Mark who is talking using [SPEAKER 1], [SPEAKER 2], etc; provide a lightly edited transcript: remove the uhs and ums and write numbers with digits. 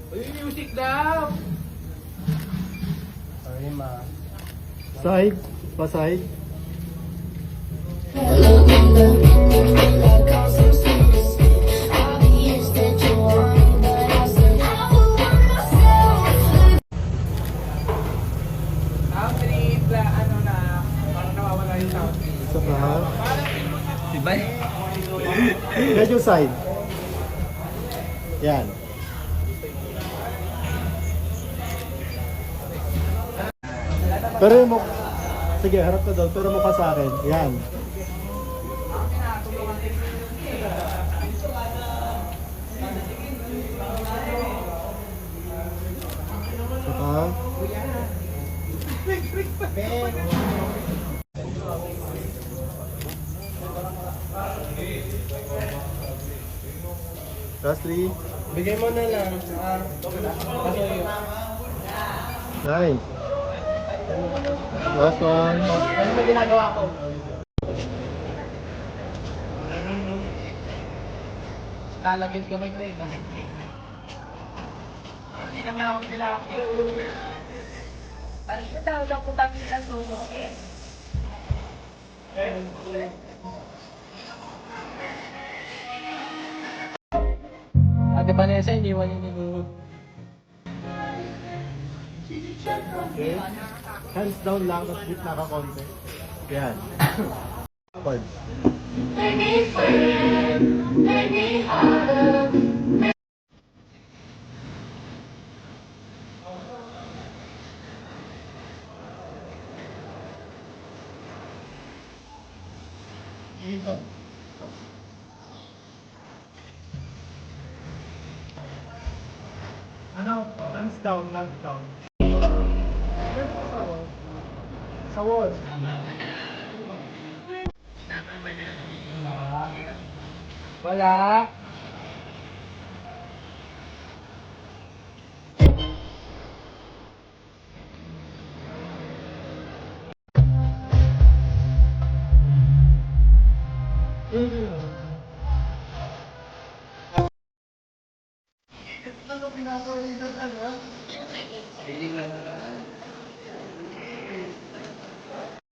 [SPEAKER 1] Uy, music daw!
[SPEAKER 2] Sorry, ma.
[SPEAKER 3] Side. Pa-side.
[SPEAKER 1] Sound trip, ano na, parang nawawala yung sound trip.
[SPEAKER 3] Isa pa.
[SPEAKER 2] Sibay?
[SPEAKER 3] Medyo side. Yan. Pero yung mukha, sige, harap ka doon, pero mukha sa akin. Yan. Saka. Lastly.
[SPEAKER 2] Bigay mo na lang.
[SPEAKER 3] Nice. Last one.
[SPEAKER 1] Ano ba ginagawa ko? Lalagyan ka may play na. Hindi naman ako sila. Parang sa tawag ako tabi sa sumo. Ate Vanessa, iniwan niyo ni
[SPEAKER 3] Okay. Hands down lang, tapos gitna ka konti. Yan. Chord. Ano? Hands down, hands down. Sa wall.
[SPEAKER 1] Wala.